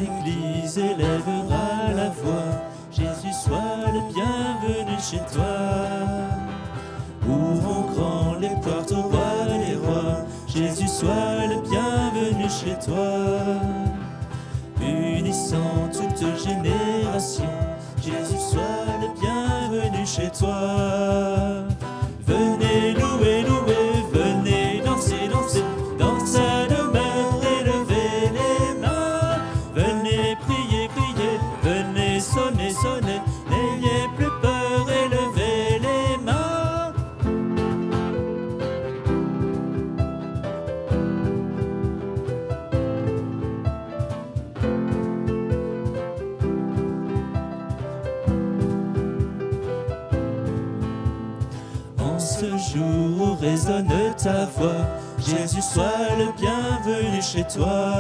Église élèvera la voix. Jésus, sois le bienvenu chez toi. Ouvrons grand les portes au roi des rois. Jésus, sois le bienvenu chez toi. Unissant toute génération, Jésus, sois le bienvenu chez toi. Venez louer, louer, venez danser, danser, dans sa demeure, élevez les mains. Venez prier, prier, venez sonner, sonner, n'ayez plus peur, élevez les mains. En ce jour où résonne ta voix, Jésus, sois le bienvenu chez toi.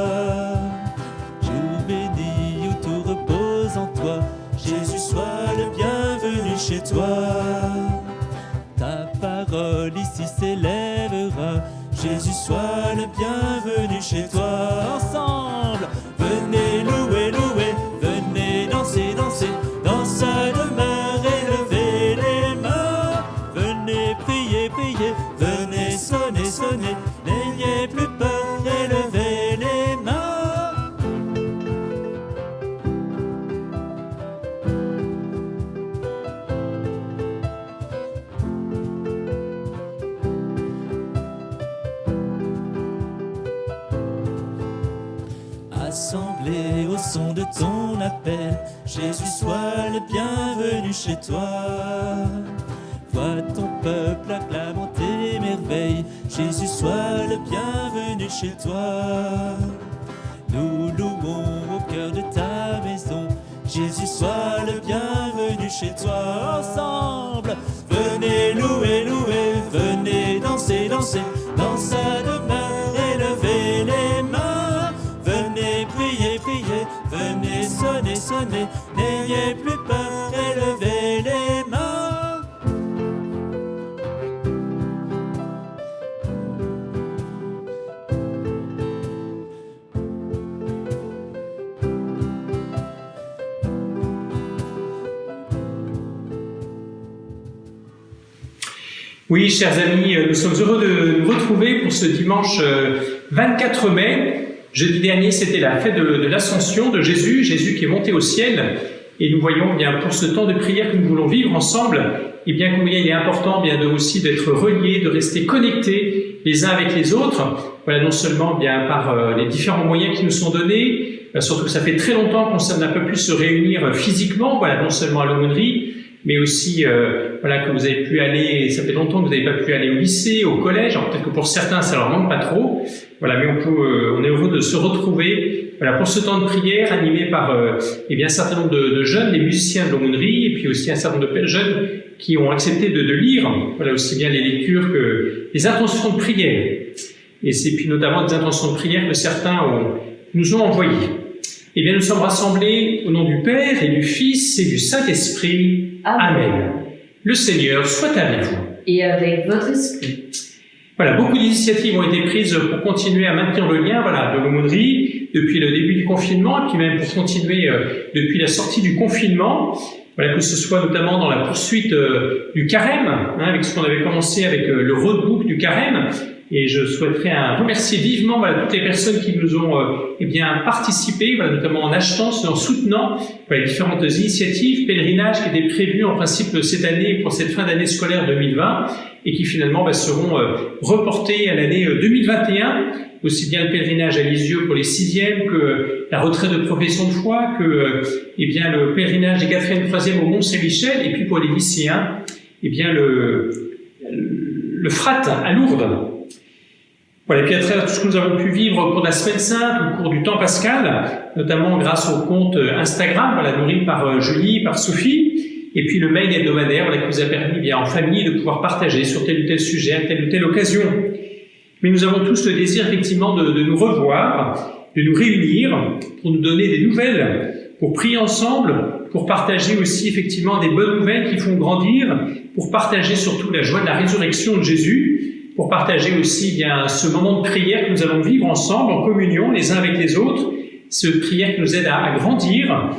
Jour béni où tout repose en toi, Jésus, sois le bienvenu chez toi. Ta parole ici s'élèvera, Jésus, sois le bienvenu chez toi. Ensemble, venez louer, louer, venez danser, danser, dans sa demeure, élevez les mains. Venez prier, prier, venez sonner, sonner, n'ayez plus peur, élevez les mains. Assemblés au son de ton appel, Jésus, sois le bienvenu chez toi. Vois ton peuple acclamant tes merveilles, Jésus, sois le bienvenu chez toi. Nous louons au cœur de ta maison, Jésus, sois le bienvenu chez toi. Ensemble, venez louer, louer, venez danser, danser, dans sa demeure, élevez les mains. Venez prier, prier, venez sonner, sonner, n'ayez plus peur, élevez les mains. Oui, chers amis, nous sommes heureux de nous retrouver pour ce dimanche 24 mai. Jeudi dernier, c'était la fête de l'Ascension de Jésus, Jésus qui est monté au ciel. Et nous voyons bien pour ce temps de prière que nous voulons vivre ensemble, et bien combien il est important bien aussi d'être reliés, de rester connectés les uns avec les autres. Voilà, non seulement bien par les différents moyens qui nous sont donnés, surtout que ça fait très longtemps qu'on n'a pas pu se réunir physiquement, voilà, non seulement à l'aumônerie, mais aussi voilà, que vous avez pu aller, ça fait longtemps que vous n'avez pas pu aller au lycée, au collège. Alors peut-être que pour certains ça leur manque pas trop, voilà, mais on est heureux de se retrouver, voilà, pour ce temps de prière animé par un certain nombre de jeunes, des musiciens de l'aumônerie, et puis aussi un certain nombre de jeunes qui ont accepté de lire, voilà, aussi bien les lectures que les intentions de prière. Et c'est puis notamment des intentions de prière que certains nous ont envoyées. Eh bien, nous sommes rassemblés au nom du Père et du Fils et du Saint-Esprit. Amen. Le Seigneur soit avec vous. Et avec votre esprit. Voilà, beaucoup d'initiatives ont été prises pour continuer à maintenir le lien, voilà, de l'aumônerie depuis le début du confinement, et puis même pour continuer depuis la sortie du confinement. Voilà, que ce soit notamment dans la poursuite du carême, avec ce qu'on avait commencé avec le roadbook du carême. Et je souhaiterais remercier vivement voilà, toutes les personnes qui nous ont participé, voilà, notamment en achetant, en soutenant voilà, les différentes initiatives, pèlerinages qui étaient prévus en principe cette année pour cette fin d'année scolaire 2020 et qui finalement seront reportés à l'année 2021, aussi bien le pèlerinage à Lisieux pour les 6e que la retraite de profession de foi, que le pèlerinage des 4e et 3e au Mont-Saint-Michel, et puis pour les lycéens, le frat à Lourdes. Voilà, et puis à travers tout ce que nous avons pu vivre au cours de la Semaine Sainte, au cours du temps pascal, notamment grâce au compte Instagram, voilà, nourri par Julie, par Sophie, et puis le mail hebdomadaire, voilà, qui nous a permis, en famille, de pouvoir partager sur tel ou tel sujet, à telle ou telle occasion. Mais nous avons tous le désir, effectivement, de nous revoir, de nous réunir, pour nous donner des nouvelles, pour prier ensemble, pour partager aussi, effectivement, des bonnes nouvelles qui font grandir, pour partager surtout la joie de la résurrection de Jésus, pour partager aussi ce moment de prière que nous allons vivre ensemble, en communion, les uns avec les autres, Cette prière qui nous aide à grandir,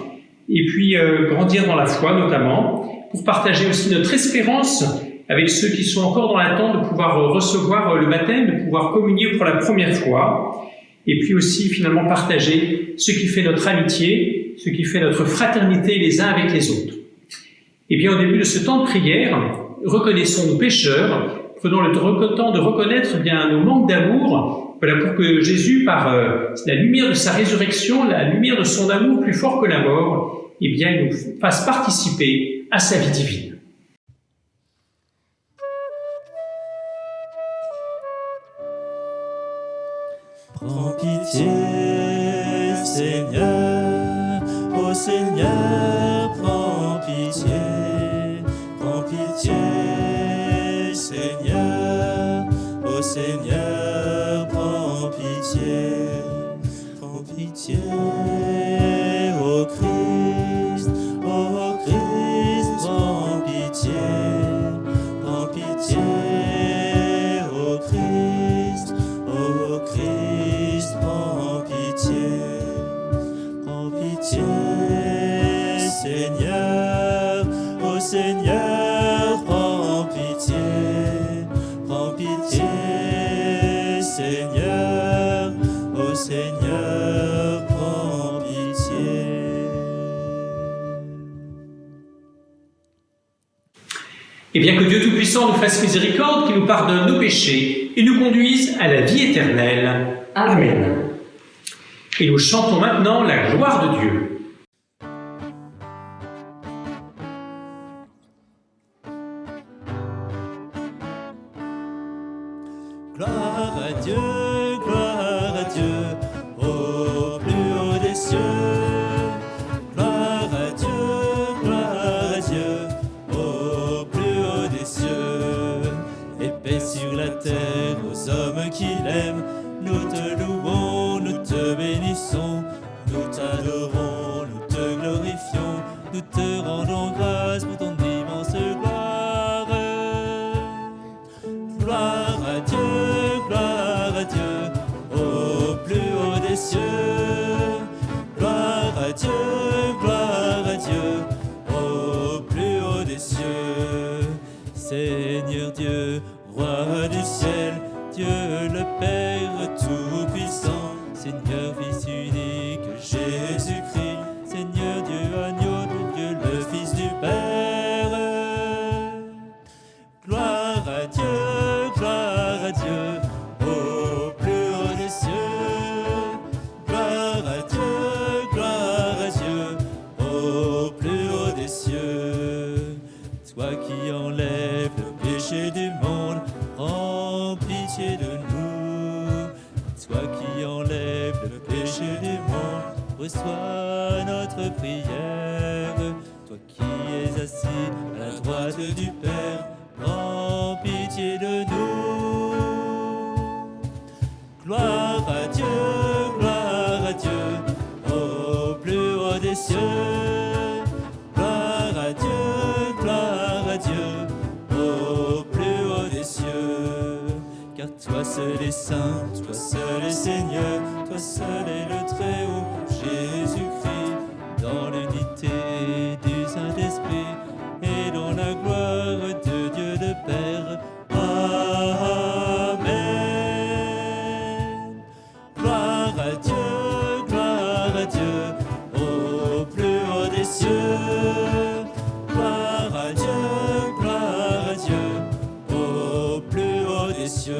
et puis grandir dans la foi notamment, pour partager aussi notre espérance avec ceux qui sont encore dans l'attente de pouvoir recevoir le baptême, de pouvoir communier pour la première fois, et puis aussi finalement partager ce qui fait notre amitié, ce qui fait notre fraternité les uns avec les autres. Et bien au début de ce temps de prière, reconnaissons nos pécheurs, prenons le temps de reconnaître bien nos manques d'amour, voilà, pour que Jésus, par la lumière de sa résurrection, la lumière de son amour plus fort que la mort, eh bien, nous fasse participer à sa vie divine. Prends pitié, Seigneur, ô Seigneur, prends pitié, Seigneur, ô Seigneur, prends pitié, ô Christ, prends pitié, ô Christ, prends pitié, Seigneur, ô Seigneur, prends pitié, Seigneur, ô Seigneur, prends pitié. Et bien que Dieu Tout-Puissant nous fasse miséricorde, qu'il nous pardonne nos péchés et nous conduise à la vie éternelle. Amen. Et nous chantons maintenant la gloire de Dieu. Gloire à Dieu, au plus haut des cieux. Gloire à Dieu, au plus haut des cieux. Et paix sur la terre aux hommes qui l'aiment. Nous te louons, nous te bénissons, nous t'adorons, nous te glorifions, nous te rendons grâce pour ton immense gloire. Gloire à Dieu, au plus haut des cieux. Gloire à Dieu, au plus haut des cieux. Seigneur Dieu, roi du ciel, Dieu le Père Tout-Puissant, Seigneur Fils unique, Jésus-Christ, Seigneur Dieu, agneau de Dieu, le Fils du Père. Gloire à Dieu, au plus haut des cieux. Gloire à Dieu, au plus haut des cieux. Toi qui enlèves le péché du monde, prends pitié de nous. Toi qui enlèves le péché du monde, reçois notre prière. Toi qui es assis à la droite du Père, prends pitié de nous. Gloire à Dieu, au plus haut des cieux. Gloire à Dieu, au plus haut des cieux. Car toi seul est saint, toi seul est Seigneur, toi seul est le Très-Haut, Jésus-Christ, dans l'unité du Saint-Esprit et dans la gloire de Dieu le Père. Amen. Gloire à Dieu, au plus haut des cieux. Gloire à Dieu, au plus haut des cieux.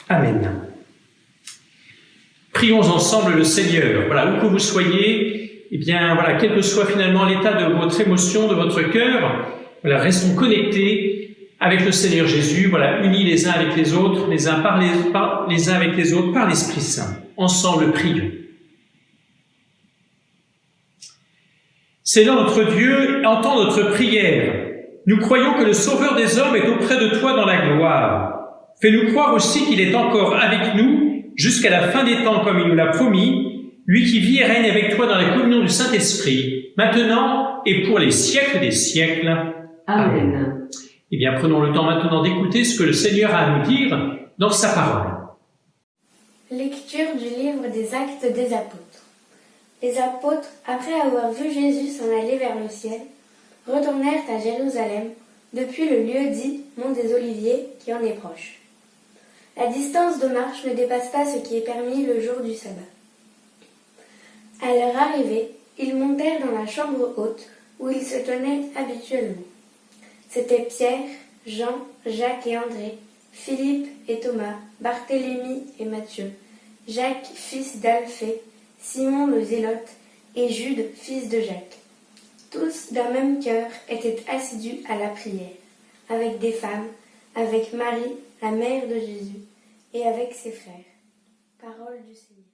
Amen. Prions ensemble le Seigneur. Voilà, où que vous soyez, eh bien, voilà, quel que soit finalement l'état de votre émotion, de votre cœur, voilà, restons connectés avec le Seigneur Jésus, voilà, unis les uns avec les autres, les uns les uns avec les autres, par l'Esprit Saint. Ensemble, prions. Seigneur notre Dieu, entends notre prière. Nous croyons que le Sauveur des hommes est auprès de toi dans la gloire. Fais-nous croire aussi qu'il est encore avec nous jusqu'à la fin des temps comme il nous l'a promis, lui qui vit et règne avec toi dans la communion du Saint-Esprit, maintenant et pour les siècles des siècles. Amen. Eh bien, prenons le temps maintenant d'écouter ce que le Seigneur a à nous dire dans sa parole. Lecture du livre des Actes des Apôtres. Les apôtres, après avoir vu Jésus s'en aller vers le ciel, retournèrent à Jérusalem, depuis le lieu dit Mont des Oliviers, qui en est proche. La distance de marche ne dépasse pas ce qui est permis le jour du sabbat. À leur arrivée, ils montèrent dans la chambre haute, où ils se tenaient habituellement. C'étaient Pierre, Jean, Jacques et André, Philippe et Thomas, Barthélemy et Matthieu, Jacques, fils d'Alphée, Simon le Zélote et Jude, fils de Jacques. Tous d'un même cœur étaient assidus à la prière, avec des femmes, avec Marie, la mère de Jésus, et avec ses frères. Parole du Seigneur.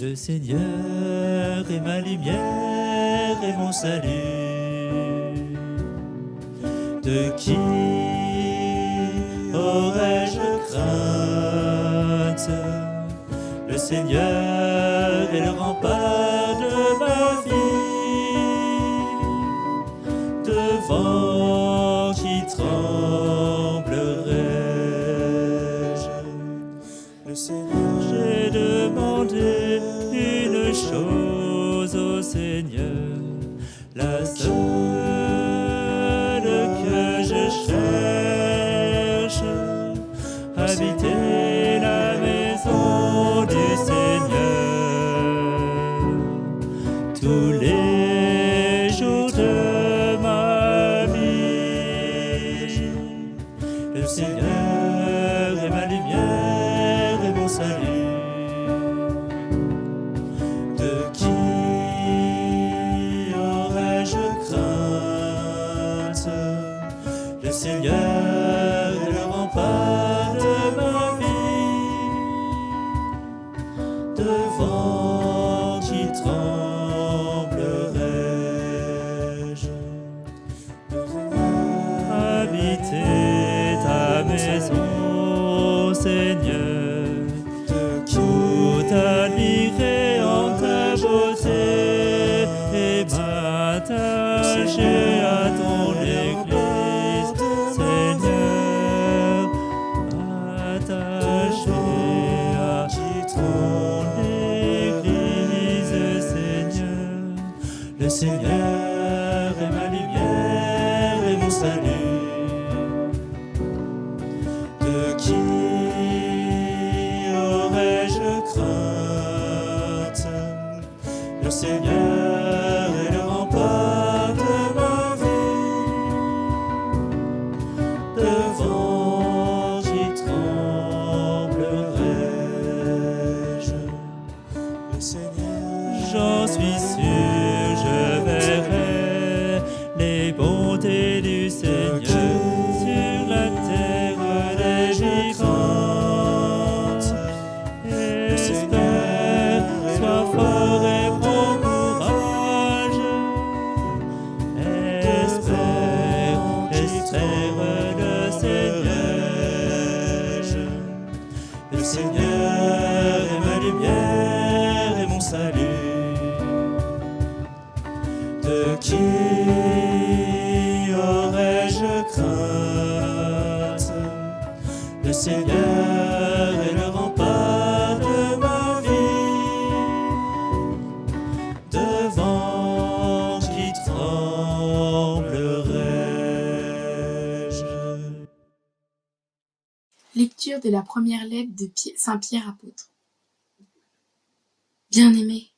Le Seigneur est ma lumière et mon salut. De qui aurais-je crainte? Le Seigneur est le rempart de ma vie. Devant qui tremblerai-je? Le Seigneur, j'ai demandé une chose au Seigneur, la seule que je cherche, habiter la maison du Seigneur tous les jours de ma vie. Le Seigneur est ma lumière et mon salut. De qui aurais-je crainte? Le Seigneur est le rempart de ma vie. Devant qui tremblerai-je? Habiter ta maison, Seigneur, tout admirer en ta beauté et m'attacher à ton Église, Seigneur, m'attacher à ton Église, Seigneur. Le Seigneur est ma lumière et mon salut. De qui aurais-je crainte? Le Seigneur est le rempart de ma vie. Devant qui tremblerai-je? Le Seigneur, j'en suis sûr, je verrai les bontés du Seigneur sur la terre des vivants. Espère, sois fort et prends courage. Espère, espère le Seigneur. Le Seigneur est ma lumière et mon salut. De qui aurais-je crainte? Le Seigneur est le rempart de ma vie. Devant qui tremblerai-je? Lecture de la première lettre de Saint Pierre apôtre. Bien-aimés,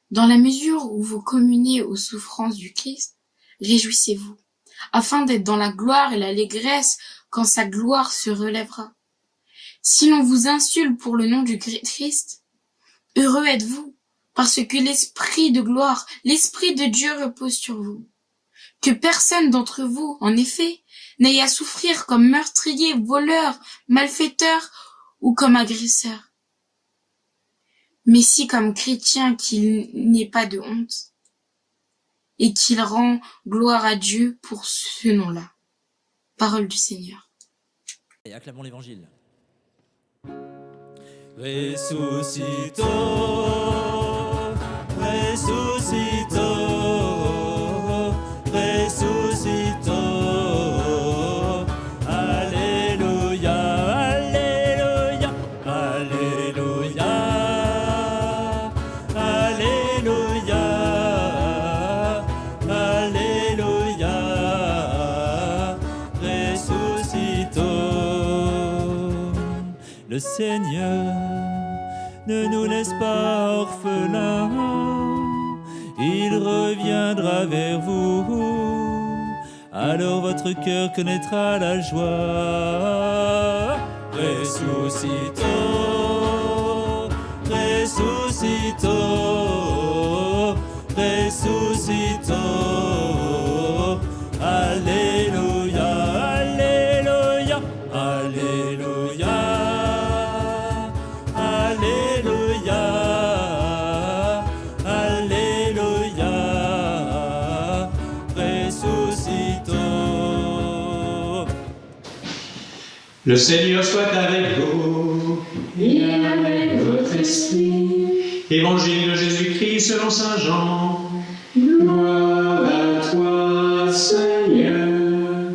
dans la mesure où vous communiez aux souffrances du Christ, réjouissez-vous, afin d'être dans la gloire et l'allégresse quand sa gloire se relèvera. Si l'on vous insulte pour le nom du Christ, heureux êtes-vous, parce que l'Esprit de gloire, l'Esprit de Dieu repose sur vous. Que personne d'entre vous, en effet, n'aie à souffrir comme meurtrier, voleur, malfaiteur ou comme agresseur. Mais si comme chrétien qu'il n'ait pas de honte, et qu'il rend gloire à Dieu pour ce nom-là. Parole du Seigneur. Et acclamons l'Évangile. Ressuscito, ressuscito, ressuscito. le Seigneur ne nous laisse pas orphelins, il reviendra vers vous, alors votre cœur connaîtra la joie. Ressuscitons, ressuscitons, ressuscitons, alléluia, alléluia, alléluia, alléluia, alléluia, ressuscitons. Le Seigneur soit avec vous. Et avec votre esprit. Évangile de Jésus-Christ selon saint Jean. Gloire à toi, Seigneur.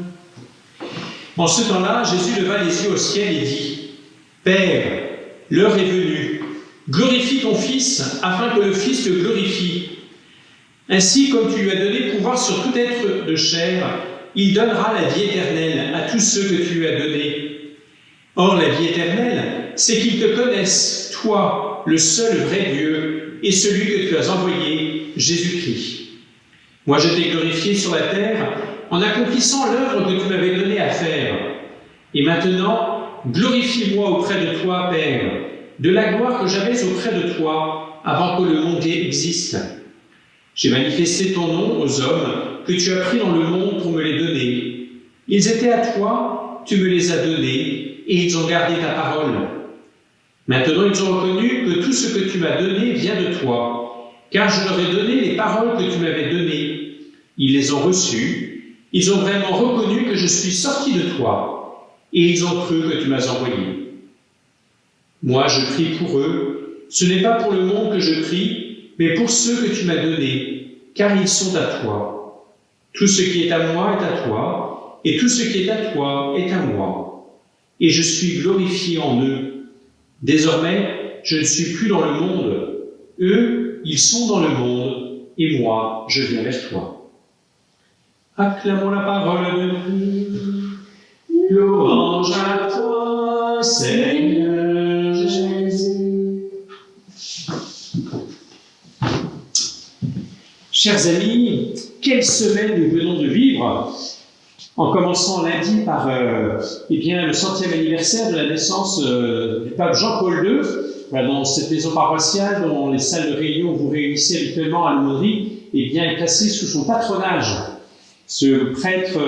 En ce temps-là, Jésus leva les yeux au ciel et dit : Père, l'heure est venue. Glorifie ton Fils, afin que le Fils te glorifie. Ainsi, comme tu lui as donné pouvoir sur tout être de chair, il donnera la vie éternelle à tous ceux que tu lui as donnés. Or, la vie éternelle, c'est qu'ils te connaissent, toi, le seul vrai Dieu, et celui que tu as envoyé, Jésus-Christ. Moi, je t'ai glorifié sur la terre en accomplissant l'œuvre que tu m'avais donnée à faire. Et maintenant, glorifie-moi auprès de toi, Père, de la gloire que j'avais auprès de toi avant que le monde existe. J'ai manifesté ton nom aux hommes que tu as pris dans le monde pour me les donner. Ils étaient à toi, tu me les as donnés, et ils ont gardé ta parole. Maintenant, ils ont reconnu que tout ce que tu m'as donné vient de toi, car je leur ai donné les paroles que tu m'avais données. Ils les ont reçues, ils ont vraiment reconnu que je suis sorti de toi, et ils ont cru que tu m'as envoyé. Moi, je prie pour eux. Ce n'est pas pour le monde que je prie, mais pour ceux que tu m'as donnés, car ils sont à toi. Tout ce qui est à moi est à toi, et tout ce qui est à toi est à moi. Et je suis glorifié en eux. Désormais, je ne suis plus dans le monde. Eux, ils sont dans le monde, et moi, je viens vers toi. Acclamons la parole de Dieu. Louange à toi, Seigneur Jésus. Chers amis, quelle semaine nous venons de vivre, en commençant lundi par le 100e anniversaire de la naissance du pape Jean-Paul II, dans cette maison paroissiale dont les salles de réunion où vous réunissez habituellement à l'aumônerie, est placée sous son patronage. Ce prêtre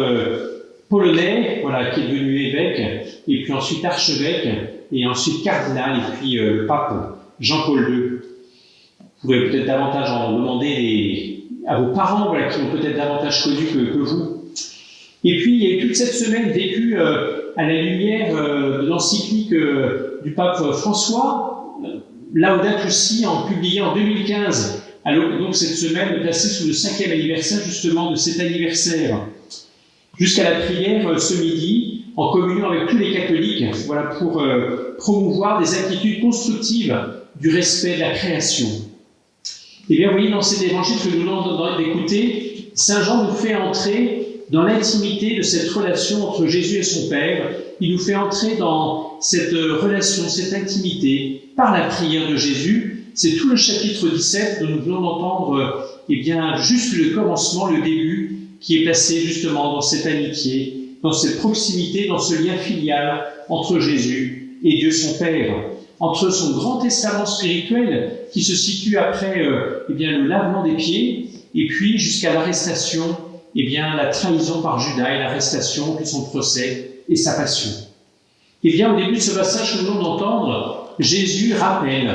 polonais, qui est devenu évêque, et puis ensuite archevêque, et ensuite cardinal, et puis le pape Jean-Paul II. Vous pourrez peut-être davantage en demander à vos parents, qui ont peut-être davantage connu que vous. Et puis, il y a eu toute cette semaine vécue à la lumière de l'encyclique du pape François, Laudato Si, publiée en 2015. Alors, donc, cette semaine placée sous le 5e anniversaire, justement, de cet anniversaire. Jusqu'à la prière ce midi, en communion avec tous les catholiques, pour promouvoir des attitudes constructives du respect de la création. Et bien, vous voyez, dans cet évangile que nous venons d'écouter, Saint Jean nous fait entrer dans l'intimité de cette relation entre Jésus et son Père. Il nous fait entrer dans cette relation, cette intimité, par la prière de Jésus. C'est tout le chapitre 17 dont nous venons d'entendre juste le commencement, le début, qui est placé justement dans cette amitié, dans cette proximité, dans ce lien filial entre Jésus et Dieu son Père, entre son grand testament spirituel qui se situe après le lavement des pieds, et puis jusqu'à l'arrestation, la trahison par Judas et l'arrestation, puis son procès et sa passion. Au début de ce passage que nous venons d'entendre, Jésus rappelle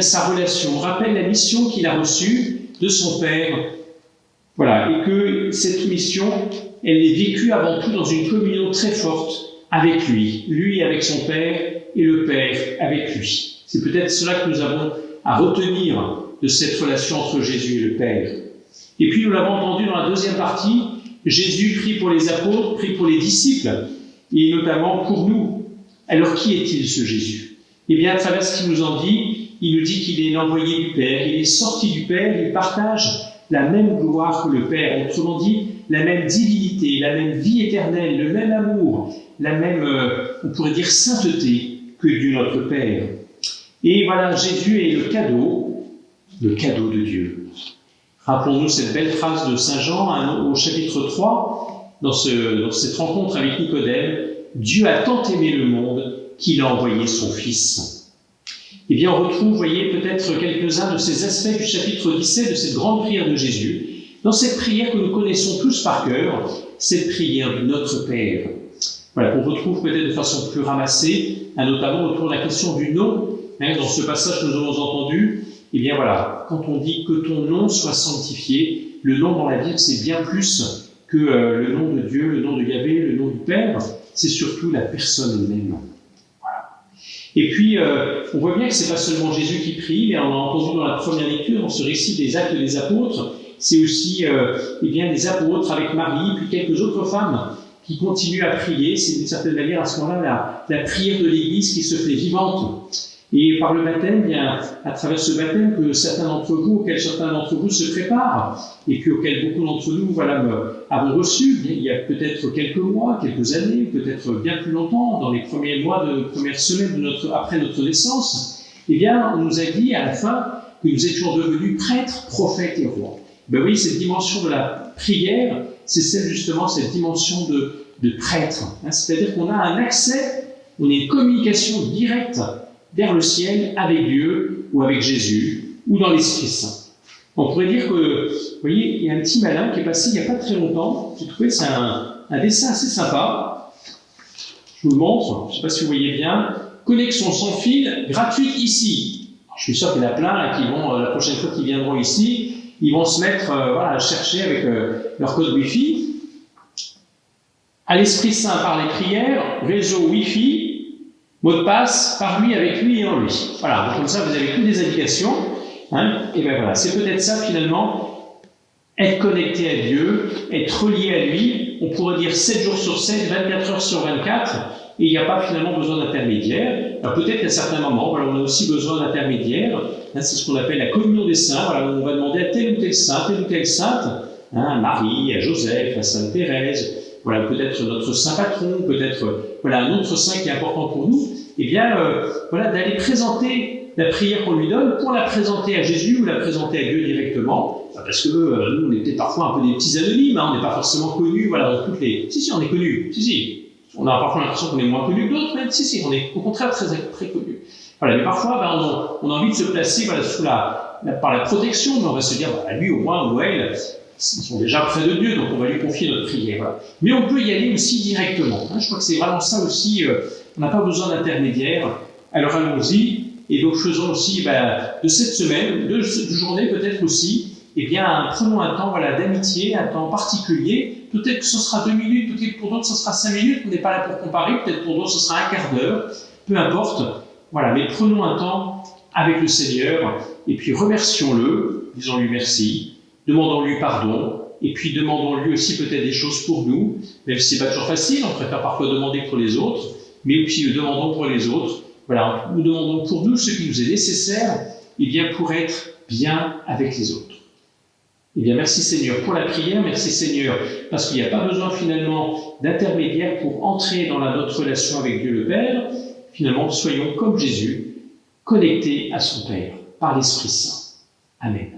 sa relation, rappelle la mission qu'il a reçue de son Père. Et que cette mission, elle est vécue avant tout dans une communion très forte avec lui avec son Père et le Père avec lui. C'est peut-être cela que nous avons à retenir de cette relation entre Jésus et le Père. Et puis nous l'avons entendu dans la deuxième partie, Jésus prie pour les apôtres, prie pour les disciples, et notamment pour nous. Alors qui est-il ce Jésus ? À travers ce qu'il nous en dit, il nous dit qu'il est l'envoyé du Père, il est sorti du Père, il partage la même gloire que le Père, autrement dit, la même divinité, la même vie éternelle, le même amour, la même, on pourrait dire, sainteté que Dieu notre Père. Et voilà, Jésus est le cadeau de Dieu. Rappelons-nous cette belle phrase de Saint Jean au chapitre 3, dans cette rencontre avec Nicodème, « Dieu a tant aimé le monde qu'il a envoyé son Fils ». Eh bien, on retrouve, vous voyez, peut-être quelques-uns de ces aspects du chapitre 17 de cette grande prière de Jésus, dans cette prière que nous connaissons tous par cœur, cette prière du Notre Père. Voilà, qu'on retrouve peut-être de façon plus ramassée, notamment autour de la question du nom. Dans ce passage que nous avons entendu, eh bien voilà, quand on dit que ton nom soit sanctifié, le nom dans la Bible, c'est bien plus que le nom de Dieu, le nom de Yahvé, le nom du Père, c'est surtout la personne elle-même. Voilà. Et puis, on voit bien que c'est pas seulement Jésus qui prie, mais on a entendu dans la première lecture, dans ce récit des Actes des Apôtres, c'est aussi eh bien, les apôtres avec Marie, puis quelques autres femmes qui continuent à prier. C'est d'une certaine manière à ce moment-là la prière de l'Église qui se fait vivante. Et par le baptême, bien, à travers ce baptême auquel certains d'entre vous se préparent, et puis auquel beaucoup d'entre nous avons reçu, il y a peut-être quelques mois, quelques années, peut-être bien plus longtemps, dans les premières semaines après notre naissance, eh bien, on nous a dit à la fin que nous étions devenus prêtres, prophètes et rois. Ben oui, cette dimension de la prière, c'est cette dimension de prêtre. C'est-à-dire qu'on a un accès, on a une communication directe vers le ciel avec Dieu ou avec Jésus ou dans l'Esprit Saint. On pourrait dire que, vous voyez, il y a un petit malin qui est passé il n'y a pas très longtemps. J'ai trouvé c'est un dessin assez sympa. Je vous le montre, je ne sais pas si vous voyez bien. Connexion sans fil gratuite ici. Alors, je suis sûr qu'il y en a plein là, qui vont, la prochaine fois qu'ils viendront ici, ils vont se mettre à chercher avec leur code Wi-Fi. À l'Esprit Saint par les prières, réseau Wi-Fi, mot de passe, par lui, avec lui et en lui. Voilà, donc comme ça vous avez toutes les indications. Et bien voilà, c'est peut-être ça finalement, être connecté à Dieu, être relié à lui, on pourrait dire 7 jours sur 7, 24 heures sur 24, et il n'y a pas finalement besoin d'intermédiaire. Alors peut-être qu'à certains moments, on a aussi besoin d'intermédiaire, c'est ce qu'on appelle la communion des saints, où on va demander à tel ou tel saint, à Marie, à Joseph, à Sainte Thérèse, voilà, peut-être notre saint patron, peut-être un autre saint qui est important pour nous, et bien d'aller présenter la prière qu'on lui donne pour la présenter à Jésus ou la présenter à Dieu directement, parce que nous on est peut-être parfois un peu des petits anonymes, on n'est pas forcément connus, dans toutes les... Si, on est connus, on a parfois l'impression qu'on est moins connus que d'autres, mais on est au contraire très, très connus. Voilà, mais parfois on a envie de se placer par la protection, mais on va se dire, lui au moins, ou elle, ils sont déjà près de Dieu, donc on va lui confier notre prière. Voilà. Mais on peut y aller aussi directement. Je crois que c'est vraiment ça aussi, on n'a pas besoin d'intermédiaire. Alors allons-y, et donc faisons aussi de cette semaine, de journée peut-être aussi, prenons un temps d'amitié, un temps particulier. Peut-être que ce sera 2 minutes, peut-être que pour d'autres ce sera 5 minutes, on n'est pas là pour comparer, peut-être pour d'autres ce sera un quart d'heure, peu importe. Voilà, mais prenons un temps avec le Seigneur, et puis remercions-le, disons-lui merci, demandons-lui pardon, et puis demandons-lui aussi peut-être des choses pour nous, même si c'est pas toujours facile, on préfère parfois demander pour les autres, mais aussi nous demandons pour les autres. Voilà, nous demandons pour nous ce qui nous est nécessaire, pour être bien avec les autres. Merci Seigneur pour la prière, merci Seigneur, parce qu'il n'y a pas besoin finalement d'intermédiaire pour entrer dans notre relation avec Dieu le Père. Finalement, soyons comme Jésus, connectés à son Père, par l'Esprit Saint. Amen.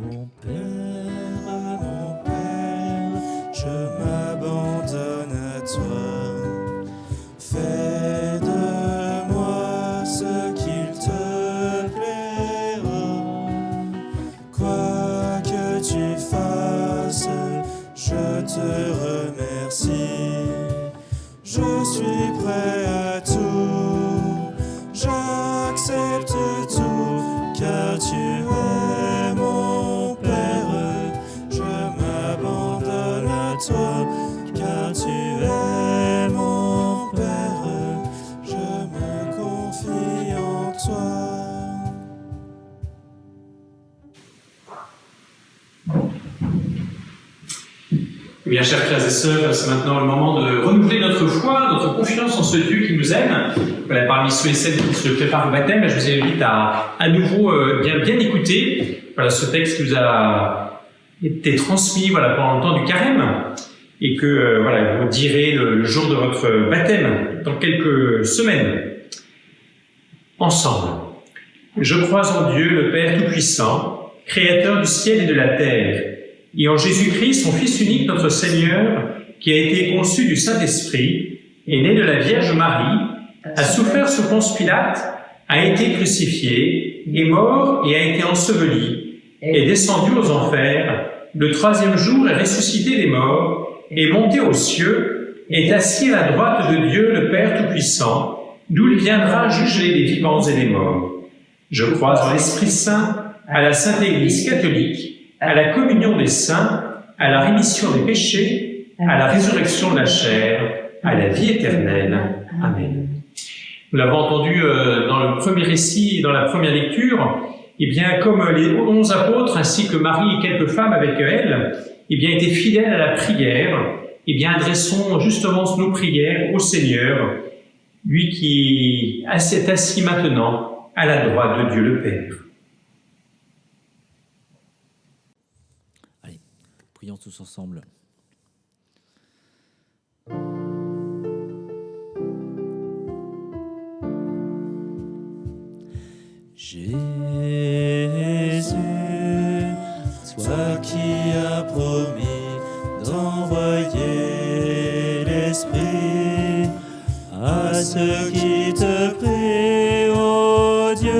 Mon Père, je m'abandonne à toi. Fais de moi ce qu'il te plaira. Quoi que tu fasses, je te remercie. Je suis prêt à tout, j'accepte tout, car tu es mon Père. Je m'abandonne à toi, car tu es mon Père. Je me confie en toi. bien, chers frères et sœurs, c'est maintenant le moment de renouveler notre foi, notre confiance en ce Dieu qui nous aime. Voilà, parmi ceux et celles qui se préparent au baptême, je vous invite à nouveau bien écouter voilà, ce texte qui vous a été transmis voilà, pendant le temps du carême et que voilà, vous direz le jour de votre baptême dans quelques semaines. Ensemble. Je crois en Dieu, le Père Tout-Puissant, Créateur du ciel et de la terre, et en Jésus-Christ, son Fils unique, notre Seigneur, qui a été conçu du Saint-Esprit, est né de la Vierge Marie, a souffert sous Ponce Pilate, a été crucifié, est mort et a été enseveli, est descendu aux enfers, le troisième jour est ressuscité des morts, est monté aux cieux, est assis à la droite de Dieu, le Père Tout-Puissant, d'où il viendra juger les vivants et les morts. Je crois en l'Esprit Saint, à la Sainte Église catholique, à la communion des saints, à la rémission des péchés, à la résurrection de la chair, à la vie éternelle. Amen. Nous l'avons entendu dans le premier récit, dans la première lecture, eh bien, comme les 11 apôtres, ainsi que Marie et quelques femmes avec elle, eh bien, étaient fidèles à la prière, eh bien, adressons justement nos prières au Seigneur, lui qui est assis maintenant à la droite de Dieu le Père. Allez, prions tous ensemble. Jésus, toi qui as promis d'envoyer l'Esprit à ceux qui te prient, ô Dieu,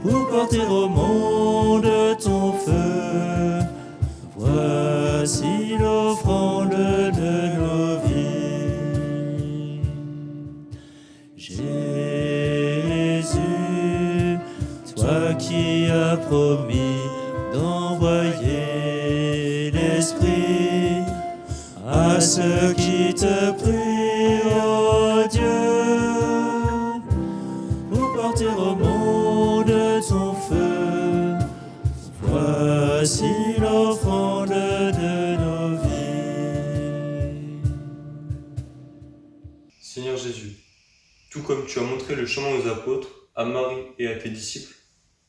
pour porter au monde ton feu, voici l'offrande de nos vies. Jésus, toi qui as promis d'envoyer l'Esprit à ceux qui te prient, ô Dieu, pour porter au monde ton feu, voici l'offrande de nos vies. Seigneur Jésus, tout comme tu as montré le chemin aux apôtres, à Marie et à tes disciples,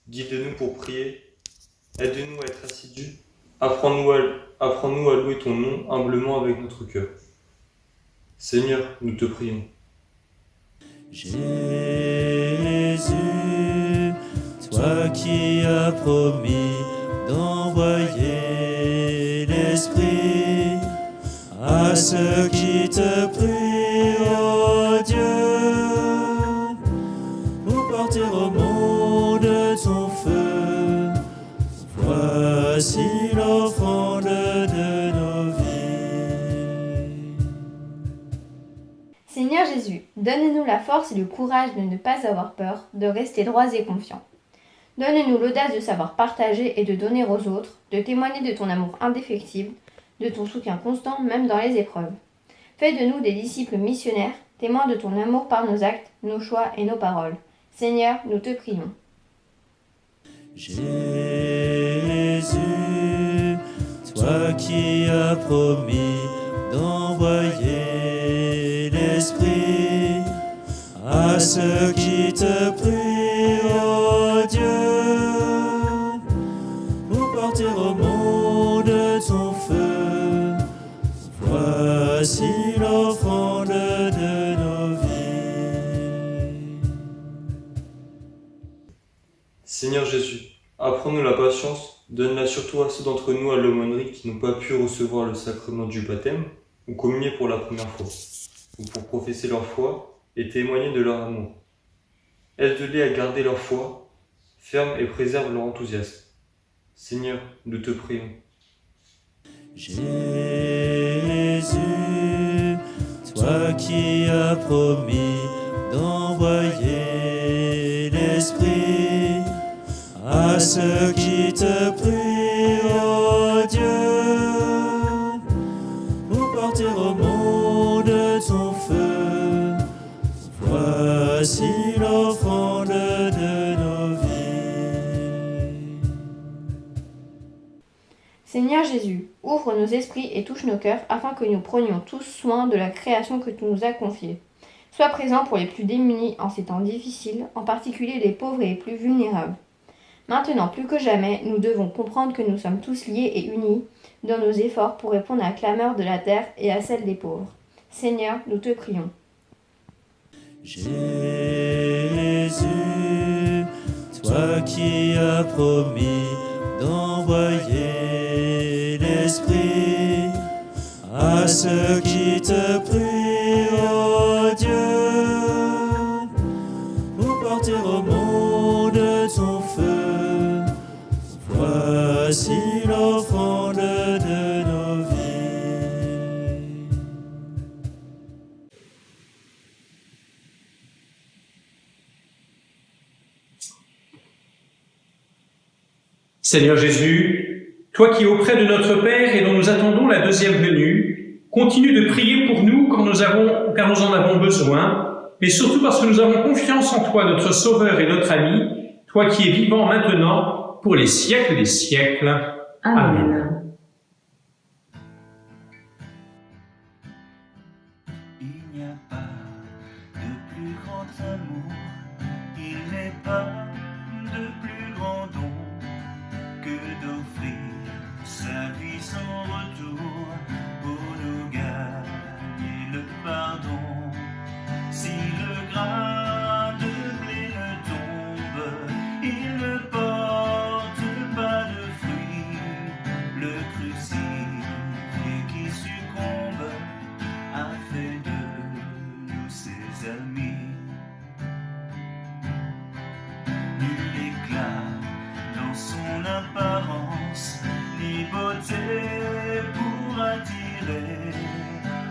guide-nous pour prier, aide-nous à être assidus, apprends-nous à louer ton nom humblement avec notre cœur. Seigneur, nous te prions. Jésus, toi qui as promis d'envoyer l'Esprit à ceux qui te prient, ô Dieu, pour porter au monde ton feu, voici l'offrande de nos vies. Seigneur Jésus, donne-nous la force et le courage de ne pas avoir peur, de rester droits et confiants. Donne-nous l'audace de savoir partager et de donner aux autres, de témoigner de ton amour indéfectible, de ton soutien constant même dans les épreuves. Fais de nous des disciples missionnaires, témoins de ton amour par nos actes, nos choix et nos paroles. Seigneur, nous te prions. Jésus, toi qui as promis d'envoyer l'Esprit à ceux qui te prient, ô Dieu, pour porter au monde ton feu, voici l'offrande de nos vies. Seigneur Jésus, apprends-nous la patience, donne-la surtout à ceux d'entre nous à l'aumônerie qui n'ont pas pu recevoir le sacrement du baptême ou communier pour la première fois, ou pour professer leur foi et témoigner de leur amour. Aide-les à garder leur foi, ferme et préserve leur enthousiasme. Seigneur, nous te prions. Jésus, toi qui as promis d'envoyer l'Esprit à ceux qui te prient, ô Dieu, pour porter au monde ton feu, voici l'offrande de nos vies. Seigneur Jésus, ouvre nos esprits et touche nos cœurs afin que nous prenions tous soin de la création que tu nous as confiée. Sois présent pour les plus démunis en ces temps difficiles, en particulier les pauvres et les plus vulnérables. Maintenant, plus que jamais, nous devons comprendre que nous sommes tous liés et unis dans nos efforts pour répondre à la clameur de la terre et à celle des pauvres. Seigneur, nous te prions. Jésus, toi qui as promis d'envoyer l'Esprit à ceux qui te prient, ô Dieu, pour porter au monde ton feu. Voici l'offrande de nos vies. Seigneur Jésus, toi qui es auprès de notre Père et dont nous attendons la deuxième venue, continue de prier pour nous car nous en avons besoin, mais surtout parce que nous avons confiance en toi, notre Sauveur et notre ami, toi qui es vivant maintenant pour les siècles des siècles. Amen. Il n'y a pas de plus grand amour, il n'est pas de plus grand don que d'offrir sa vie sans retour pour nous gagner le pardon. Si le grain de blé ne tombe, il ne porte pas de fruits. Le crucifié qui succombe a fait de nous ses amis. Nul éclat dans son apparence, ni beauté pour attirer.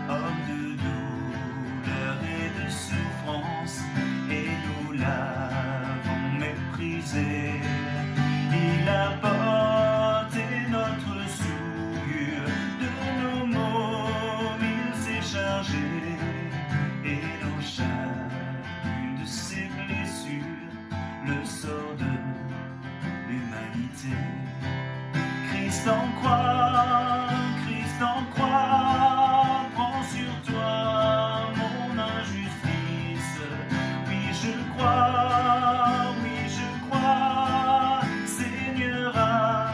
Homme de douleur et de souffrance, et nous l'avons méprisé. Il a porté notre souillure, de nos maux il s'est chargé, et dans chacune de ses blessures, le sort de l'humanité. Christ en croix, prends sur toi mon injustice. Oui, je crois, Seigneur, à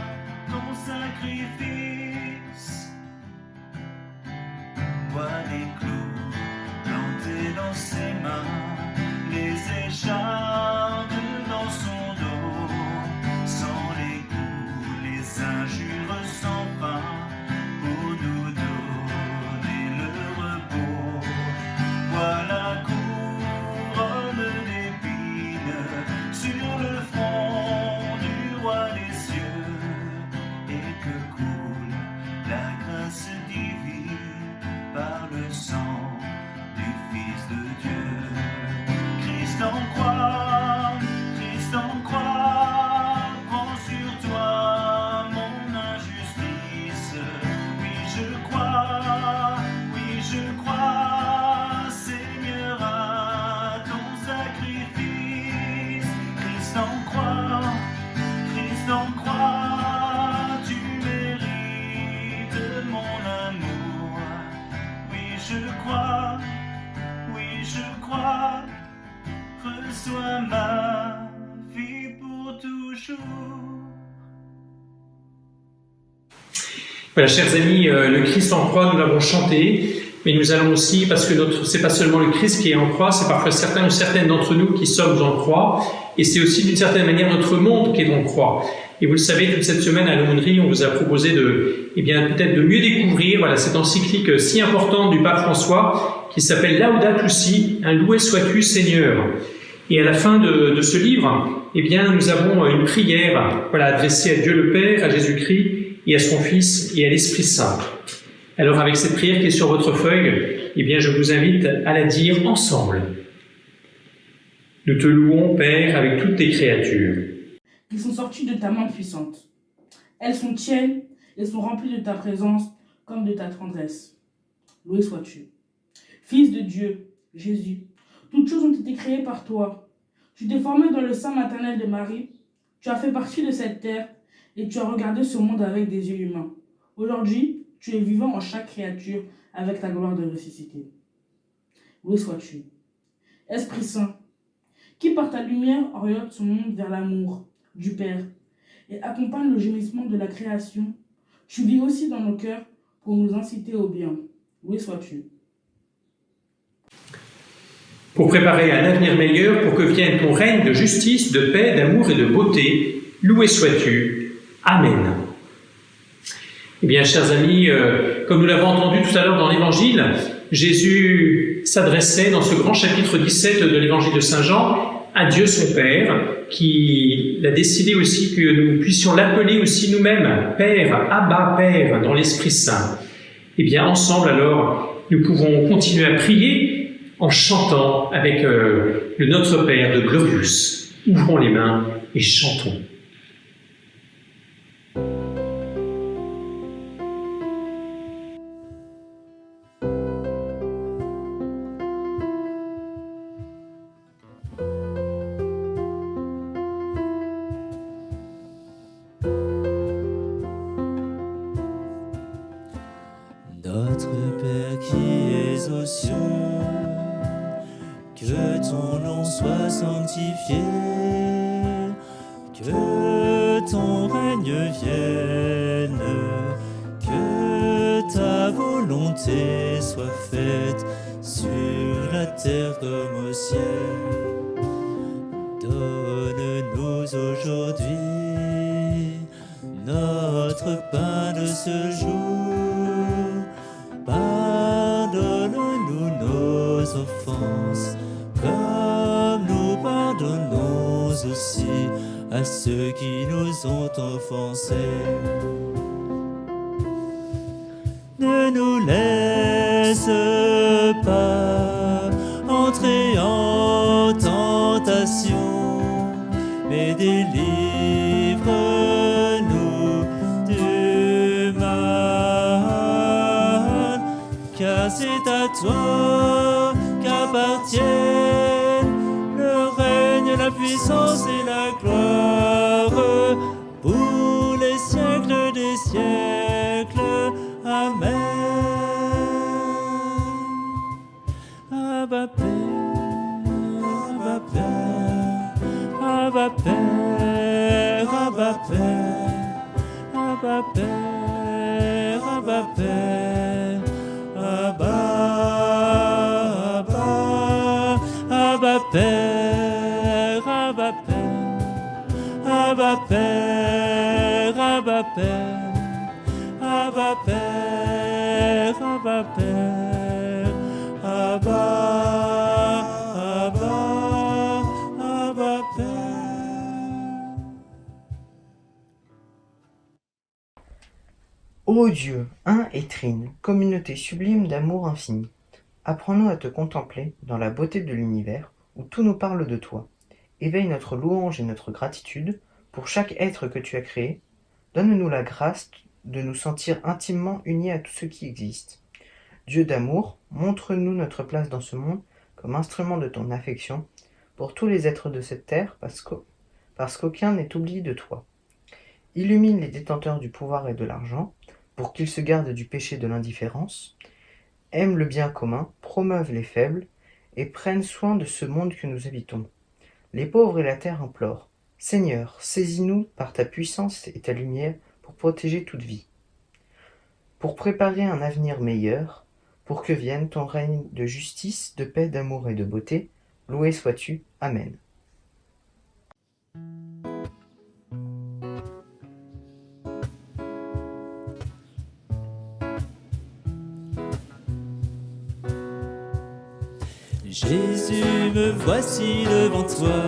ton sacrifice. Vois les clous plantés dans ses mains, les échardes dans son dos, sans les coups, les injures sans fin, pour nous donner le repos. Vois la couronne d'épines sur le front du roi des cieux, et que coule la grâce divine par le sang du Fils de Dieu. Christ en croix, prends sur toi mon injustice. Oui, je crois, Seigneur, à ton sacrifice. Christ en croix, tu mérites mon amour. Oui, je crois, reçois ma vie pour toujours. Voilà, chers amis, le Christ en croix, nous l'avons chanté, mais nous allons aussi, parce que c'est pas seulement le Christ qui est en croix, c'est parfois certains ou certaines d'entre nous qui sommes en croix, et c'est aussi d'une certaine manière notre monde qui est en croix. Et vous le savez, toute cette semaine à l'aumônerie, on vous a proposé peut-être de mieux découvrir, cette encyclique si importante du pape François, qui s'appelle Laudato Si, un loué sois-tu Seigneur. Et à la fin de ce livre, nous avons une prière, adressée à Dieu le Père, à Jésus-Christ, et à son Fils et à l'Esprit Saint. Alors avec cette prière qui est sur votre feuille, je vous invite à la dire ensemble. Nous te louons, Père, avec toutes tes créatures. Qui sont sorties de ta main puissante. Elles sont tiennes et sont remplies de ta présence comme de ta tendresse. Loué sois-tu. Fils de Dieu, Jésus, toutes choses ont été créées par toi. Tu t'es formé dans le sein maternel de Marie. Tu as fait partie de cette terre et tu as regardé ce monde avec des yeux humains. Aujourd'hui, tu es vivant en chaque créature avec ta gloire de ressuscité. Loué sois-tu. Esprit Saint, qui par ta lumière oriente son monde vers l'amour du Père et accompagne le gémissement de la création, tu vis aussi dans nos cœurs pour nous inciter au bien. Loué sois-tu. Pour préparer un avenir meilleur, pour que vienne ton règne de justice, de paix, d'amour et de beauté, loué sois-tu. Amen. Eh bien, chers amis, comme nous l'avons entendu tout à l'heure dans l'Évangile, Jésus s'adressait dans ce grand chapitre 17 de l'Évangile de Saint Jean à Dieu son Père, qui a décidé aussi que nous puissions l'appeler aussi nous-mêmes Père, Abba Père, dans l'Esprit Saint. Eh bien, ensemble alors, nous pouvons continuer à prier en chantant avec le Notre Père de Glorious. Ouvrons les mains et chantons. Notre Père qui es aux cieux, que ton nom soit sanctifié, que ton règne vienne, que ta volonté soit faite sur la terre comme au ciel. Donne-nous aujourd'hui notre pain de ce jour. Pardonne-nous nos offenses, comme nous pardonnons aussi à ceux qui nous ont offensés. Ne nous laisse pas entrer en tentation, mais délivre-nous du mal. Car c'est à toi qu'appartiennent le règne, la puissance et la gloire pour les siècles des siècles. Amen. Abba Père, Abba Père, Abba Père, Abba Père, Abba Père, Abba Père. Abba, Abba Père, Abba Père, Abba Père, Abba Père, Abba Père, Abba Père, Abba, Abba, Abba Père. Ô Dieu, un et trine, communauté sublime d'amour infini, apprends-nous à te contempler dans la beauté de l'univers où tout nous parle de toi. Éveille notre louange et notre gratitude pour chaque être que tu as créé. Donne-nous la grâce de nous sentir intimement unis à tout ce qui existe. Dieu d'amour, montre-nous notre place dans ce monde comme instrument de ton affection pour tous les êtres de cette terre parce qu'aucun n'est oublié de toi. Illumine les détenteurs du pouvoir et de l'argent pour qu'ils se gardent du péché de l'indifférence, aiment le bien commun, promeuvent les faibles et prennent soin de ce monde que nous habitons. Les pauvres et la terre implorent. Seigneur, saisis-nous par ta puissance et ta lumière pour protéger toute vie, pour préparer un avenir meilleur, pour que vienne ton règne de justice, de paix, d'amour et de beauté. Loué sois-tu. Amen. Jésus, me voici devant toi,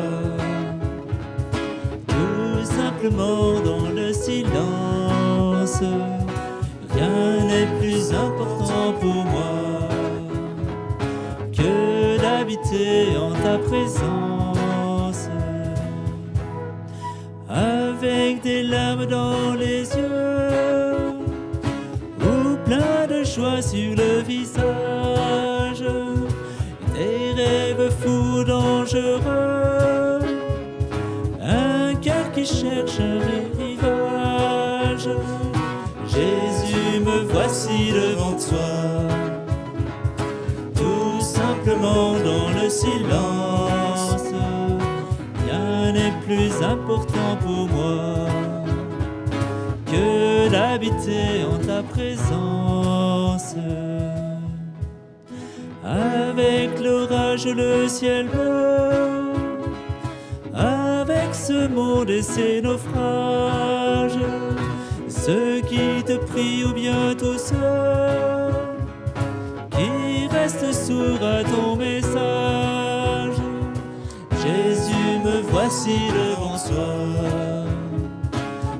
tout simplement dans le silence. Rien n'est plus important pour moi que d'habiter en ta présence. Avec des larmes dans les yeux ou plein de joie sur le visage, des rêves fous dangereux, un cœur qui cherche un rivage. Jésus, me voici devant toi. Tout simplement dans le silence, rien n'est plus important pour moi que d'habiter en ta présence. Avec l'orage, le ciel bleu, avec ce monde et ses naufrages, ceux qui te prient ou bien tous ceux qui restent sourds à ton message. Jésus, me voici devant toi,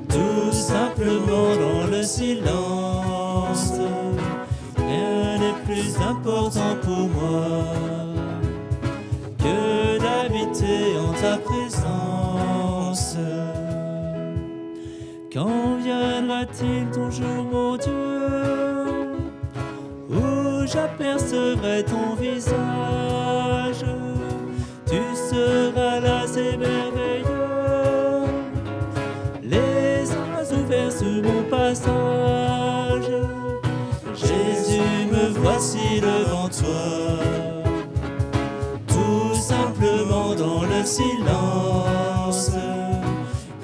tout simplement dans le silence. Rien n'est plus important pour moi que d'habiter en ta présence. Quand viendra-t-il ton jour, mon Dieu, où j'apercevrai ton visage? Tu seras là, c'est merveilleux, les oiseaux vers sur mon passage. Jésus, me voici devant toi, tout simplement dans le silence.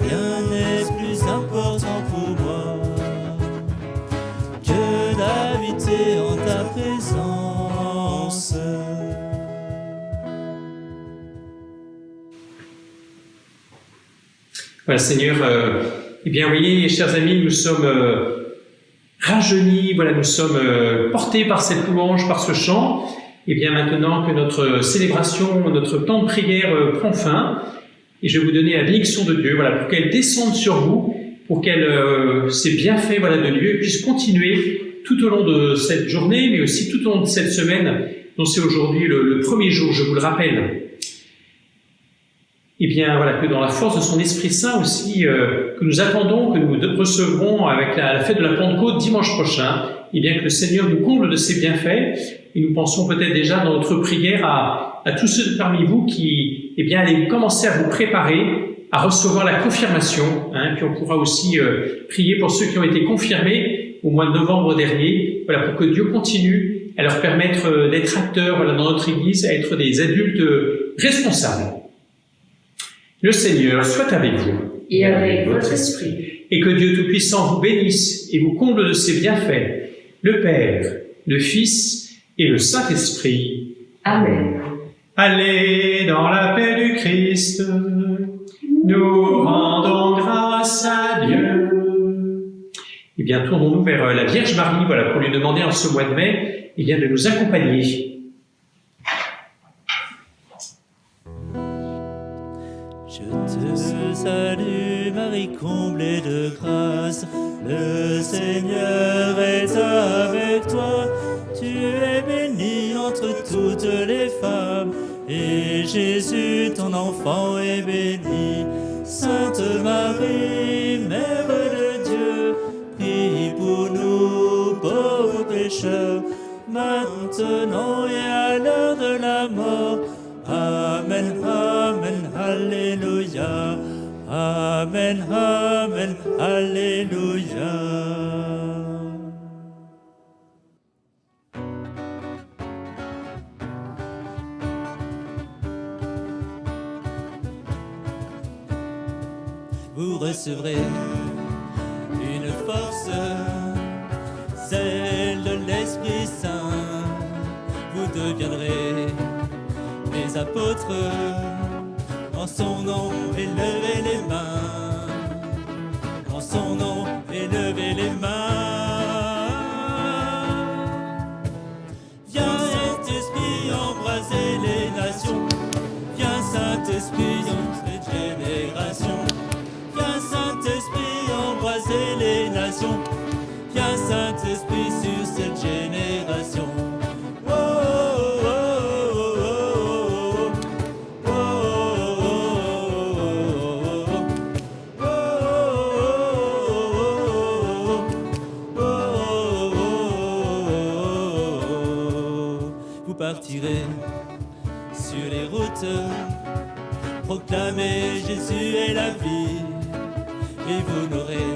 Rien n'est plus important pour moi que d'habiter en ta présence. Voilà, Seigneur, eh bien, voyez, chers amis, nous sommes rajeunis, voilà, nous sommes portés par cette louange, par ce chant. Et bien, maintenant que notre célébration, notre temps de prière prend fin, et je vais vous donner la bénédiction de Dieu, voilà, pour qu'elle descende sur vous, pour qu'elle, ces bienfaits, voilà, de Dieu puissent continuer tout au long de cette journée, mais aussi tout au long de cette semaine, dont c'est aujourd'hui le premier jour, je vous le rappelle. Et bien, voilà, que dans la force de son Esprit Saint aussi, que nous attendons, que nous recevrons avec la fête de la Pentecôte dimanche prochain, et bien que le Seigneur nous comble de ses bienfaits, et nous pensons peut-être déjà dans notre prière à tous ceux parmi vous qui, eh bien, allez commencer à vous préparer à recevoir la confirmation, hein, puis on pourra aussi prier pour ceux qui ont été confirmés au mois de novembre dernier, voilà, pour que Dieu continue à leur permettre d'être acteurs, voilà, dans notre Église, à être des adultes responsables. Le Seigneur soit avec vous. Et avec votre esprit. Et que Dieu Tout-Puissant vous bénisse et vous comble de ses bienfaits, le Père, le Fils et le Saint-Esprit. Amen. Allez dans la paix du Christ, nous rendons grâce à Dieu. Et bien, tournons-nous vers la Vierge Marie, voilà, pour lui demander en ce mois de mai, eh bien, de nous accompagner. Je te salue Marie, comblée de grâce, le Seigneur est avec toi. Tu es bénie entre toutes les femmes, et Jésus, ton enfant, est béni. Sainte Marie, Mère de Dieu, prie pour nous pauvres pécheurs, maintenant et à l'heure de la mort. Amen, Amen, Alléluia. Amen, Amen, Alléluia. Vous recevrez une force, celle de l'Esprit Saint. Vous deviendrez des apôtres, en son nom élevez les mains, en son nom élevez les mains. Viens Saint-Esprit embraser les nations, viens Saint-Esprit dans cette génération, viens Saint-Esprit embraser les nations, viens Saint-Esprit sur cette génération. Partirez sur les routes, proclamez Jésus est la vie, et vous n'aurez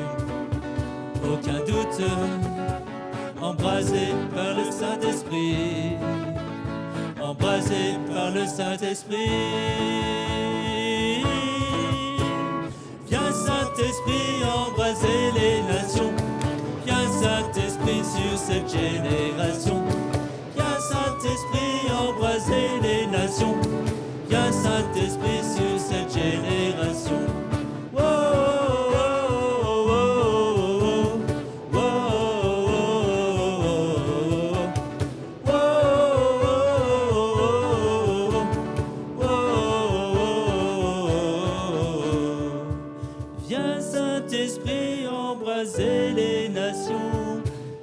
aucun doute, embrasé par le Saint-Esprit, embrasé par le Saint-Esprit. Viens Saint-Esprit embraser les nations, viens Saint-Esprit sur cette génération, viens Saint-Esprit embraser les nations, viens Saint-Esprit sur cette génération. Viens Saint-Esprit embraser les nations,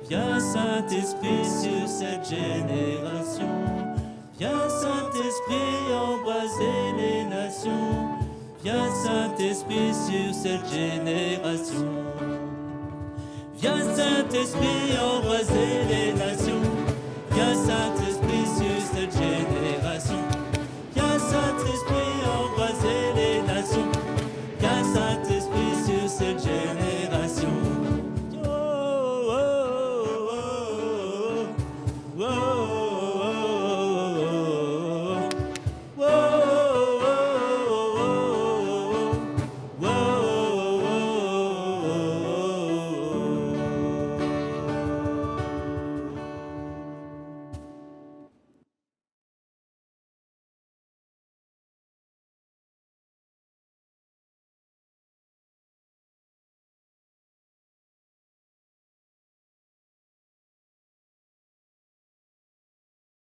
viens Saint-Esprit sur cette génération, viens Saint-Esprit embraser les nations, viens Saint-Esprit sur cette génération. Viens Saint-Esprit embraser les nations, viens Saint-Esprit